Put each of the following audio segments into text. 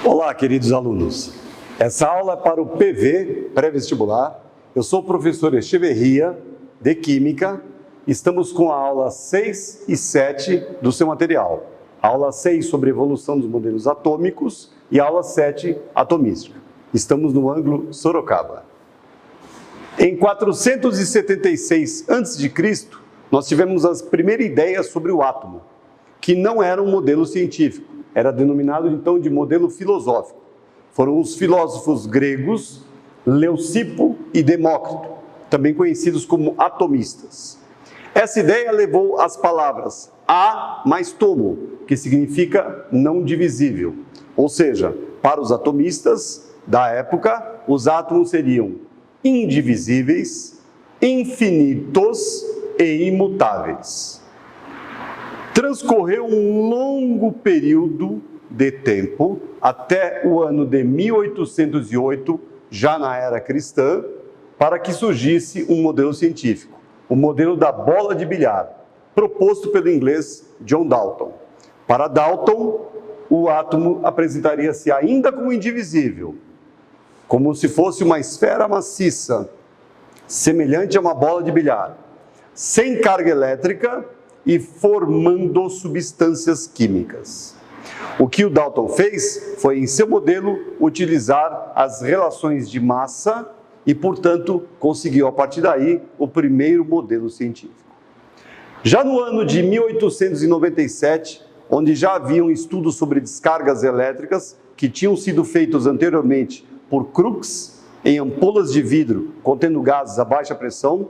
Olá, queridos alunos. Essa aula é para o PV, pré-vestibular. Eu sou o professor Echeverria, de Química. Estamos com a aula 6 e 7 do seu material. A aula 6 sobre evolução dos modelos atômicos e a aula 7, atomística. Estamos no ângulo Sorocaba. Em 476 a.C., nós tivemos as primeiras ideias sobre o átomo, que não era um modelo científico, era denominado então de modelo filosófico. Foram os filósofos gregos Leucipo e Demócrito, também conhecidos como atomistas. Essa ideia levou as palavras a mais tomo, que significa não divisível. Ou seja, para os atomistas da época, os átomos seriam indivisíveis, infinitos e imutáveis. Transcorreu um longo período de tempo, até o ano de 1808, já na era cristã, para que surgisse um modelo científico, o modelo da bola de bilhar, proposto pelo inglês John Dalton. Para Dalton, o átomo apresentaria-se ainda como indivisível, como se fosse uma esfera maciça, semelhante a uma bola de bilhar, sem carga elétrica e formando substâncias químicas. O que o Dalton fez foi, em seu modelo, utilizar as relações de massa e, portanto, conseguiu, a partir daí, o primeiro modelo científico. Já no ano de 1897, onde já haviam estudos sobre descargas elétricas que tinham sido feitos anteriormente por Crookes em ampolas de vidro contendo gases a baixa pressão,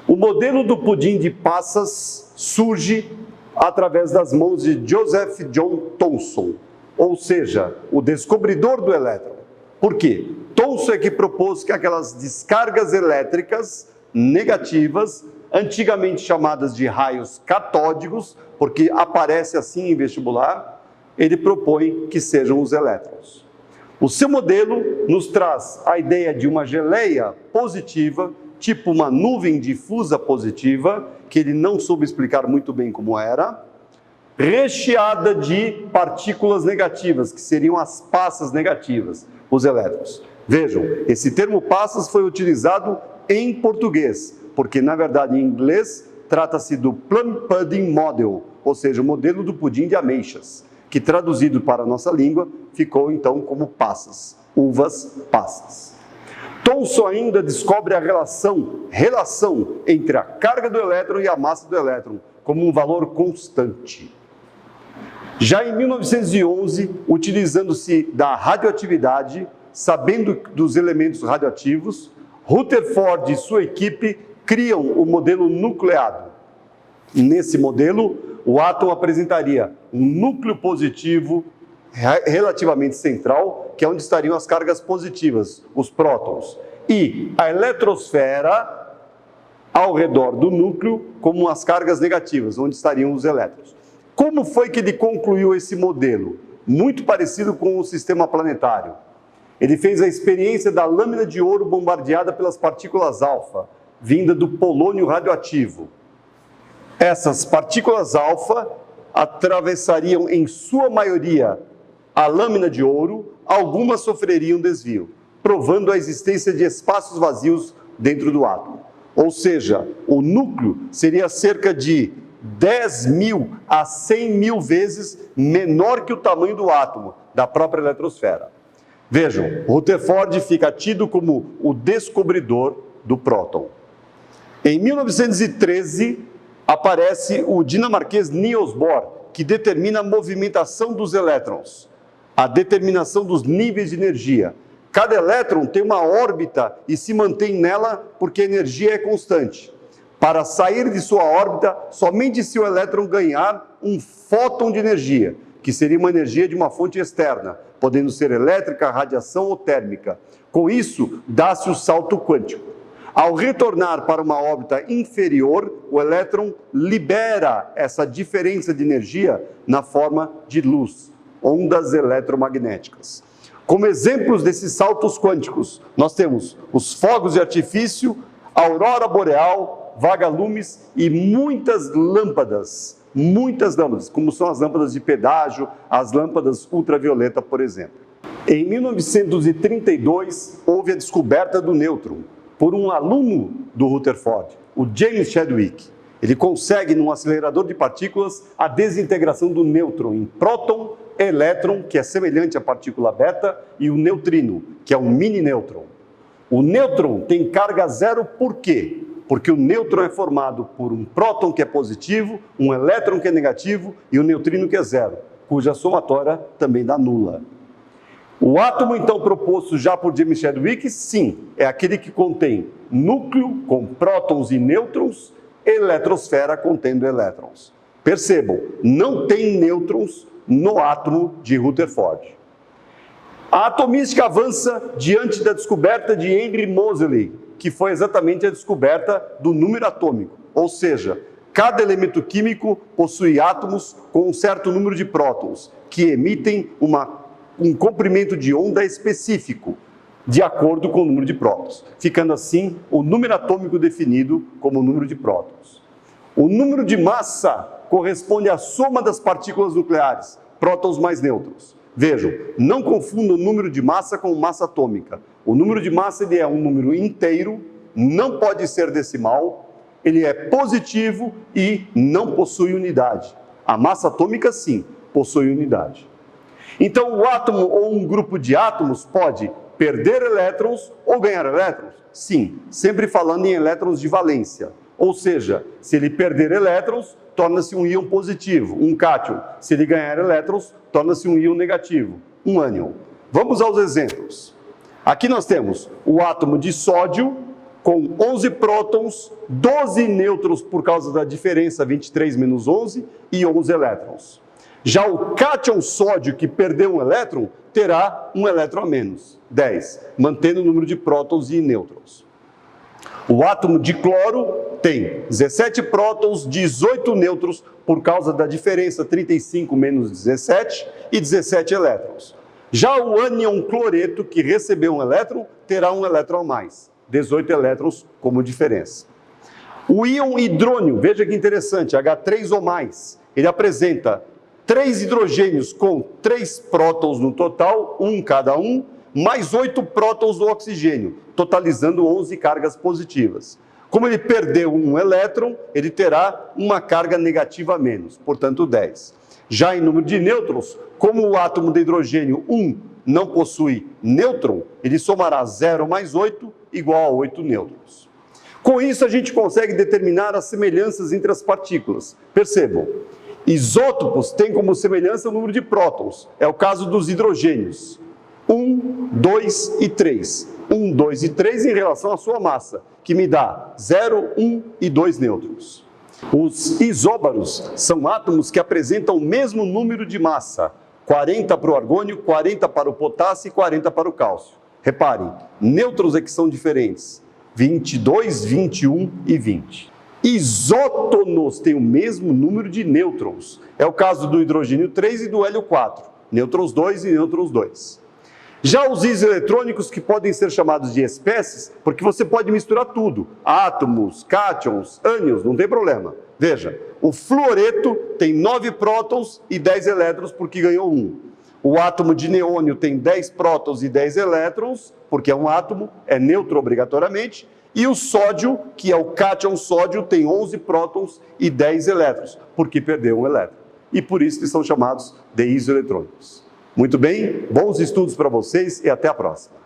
o modelo do pudim de passas surge através das mãos de Joseph John Thomson, ou seja, o descobridor do elétron. Por quê? Thomson é que propôs que aquelas descargas elétricas negativas, antigamente chamadas de raios catódicos, porque aparece assim em vestibular, ele propõe que sejam os elétrons. O seu modelo nos traz a ideia de uma geleia positiva, tipo uma nuvem difusa positiva, que ele não soube explicar muito bem como era, recheada de partículas negativas, que seriam as passas negativas, os elétrons. Vejam, esse termo passas foi utilizado em português, porque na verdade em inglês trata-se do Plum Pudding Model, ou seja, o modelo do pudim de ameixas, que traduzido para a nossa língua ficou então como passas, uvas passas. Thomson ainda descobre a relação entre a carga do elétron e a massa do elétron, como um valor constante. Já em 1911, utilizando-se da radioatividade, sabendo dos elementos radioativos, Rutherford e sua equipe criam o modelo nucleado. Nesse modelo, o átomo apresentaria um núcleo positivo relativamente central, que é onde estariam as cargas positivas, os prótons, e a eletrosfera ao redor do núcleo como as cargas negativas, onde estariam os elétrons. Como foi que ele concluiu esse modelo? Muito parecido com o sistema planetário. Ele fez a experiência da lâmina de ouro bombardeada pelas partículas alfa, vinda do polônio radioativo. Essas partículas alfa atravessariam, em sua maioria, a lâmina de ouro, algumas sofreriam desvio, provando a existência de espaços vazios dentro do átomo. Ou seja, o núcleo seria cerca de 10.000 a 100.000 vezes menor que o tamanho do átomo, da própria eletrosfera. Vejam, Rutherford fica tido como o descobridor do próton. Em 1913, aparece o dinamarquês Niels Bohr, que determina a movimentação dos elétrons, a determinação dos níveis de energia. Cada elétron tem uma órbita e se mantém nela porque a energia é constante. Para sair de sua órbita, somente se o elétron ganhar um fóton de energia, que seria uma energia de uma fonte externa, podendo ser elétrica, radiação ou térmica. Com isso, dá-se o salto quântico. Ao retornar para uma órbita inferior, o elétron libera essa diferença de energia na forma de luz, ondas eletromagnéticas. Como exemplos desses saltos quânticos, nós temos os fogos de artifício, a aurora boreal, vagalumes e muitas lâmpadas muitas lâmpadas, como são as lâmpadas de pedágio, as lâmpadas ultravioleta, por exemplo. Em 1932, houve a descoberta do nêutron por um aluno do Rutherford, o James Chadwick. Ele consegue, num acelerador de partículas, a desintegração do nêutron em próton, elétron, que é semelhante à partícula beta, e o neutrino, que é um mini-nêutron. O nêutron tem carga zero por quê? Porque o nêutron é formado por um próton que é positivo, um elétron que é negativo e o neutrino que é zero, cuja somatória também dá nula. O átomo, então, proposto já por James Chadwick, sim, é aquele que contém núcleo com prótons e nêutrons, eletrosfera contendo elétrons. Percebam, não tem nêutrons no átomo de Rutherford. A atomística avança diante da descoberta de Henry Moseley, que foi exatamente a descoberta do número atômico, ou seja, cada elemento químico possui átomos com um certo número de prótons, que emitem um comprimento de onda específico, de acordo com o número de prótons, ficando assim o número atômico definido como o número de prótons. O número de massa corresponde à soma das partículas nucleares, prótons mais nêutrons. Vejam, não confundam o número de massa com massa atômica. O número de massa ele é um número inteiro, não pode ser decimal, ele é positivo e não possui unidade. A massa atômica, sim, possui unidade. Então, o átomo ou um grupo de átomos pode perder elétrons ou ganhar elétrons? Sim, sempre falando em elétrons de valência. Ou seja, se ele perder elétrons, torna-se um íon positivo, um cátion. Se ele ganhar elétrons, torna-se um íon negativo, um ânion. Vamos aos exemplos. Aqui nós temos o átomo de sódio com 11 prótons, 12 nêutrons por causa da diferença 23 menos 11 e 11 elétrons. Já o cátion sódio que perdeu um elétron terá um elétron a menos, 10, mantendo o número de prótons e nêutrons. O átomo de cloro tem 17 prótons, 18 nêutrons por causa da diferença 35 menos 17 e 17 elétrons. Já o ânion cloreto, que recebeu um elétron, terá um elétron a mais, 18 elétrons como diferença. O íon hidrônio, veja que interessante, H3 ou mais, ele apresenta 3 hidrogênios com 3 prótons no total, um cada um, mais 8 prótons do oxigênio, totalizando 11 cargas positivas. Como ele perdeu um elétron, ele terá uma carga negativa a menos, portanto 10. Já em número de nêutrons, como o átomo de hidrogênio 1 não possui nêutron, ele somará 0 mais 8 igual a 8 nêutrons. Com isso, a gente consegue determinar as semelhanças entre as partículas. Percebam, isótopos têm como semelhança o número de prótons. É o caso dos hidrogênios. 1, 2 e 3. 1, 2 e 3 em relação à sua massa, que me dá 0, 1 e 2 nêutrons. Os isóbaros são átomos que apresentam o mesmo número de massa, 40 para o argônio, 40 para o potássio e 40 para o cálcio. Reparem, nêutrons é que são diferentes, 22, 21 e 20. Isótonos têm o mesmo número de nêutrons. É o caso do hidrogênio 3 e do hélio 4, nêutrons 2 e nêutrons 2. Já os iseletrônicos, que podem ser chamados de espécies, porque você pode misturar tudo, átomos, cátions, ânions, não tem problema. Veja, o fluoreto tem 9 prótons e 10 elétrons porque ganhou 1. O átomo de neônio tem 10 prótons e 10 elétrons, porque é um átomo, é neutro obrigatoriamente. E o sódio, que é o cátion sódio, tem 11 prótons e 10 elétrons, porque perdeu um elétron. E por isso eles são chamados de isoeletrônicos. Muito bem, bons estudos para vocês e até a próxima.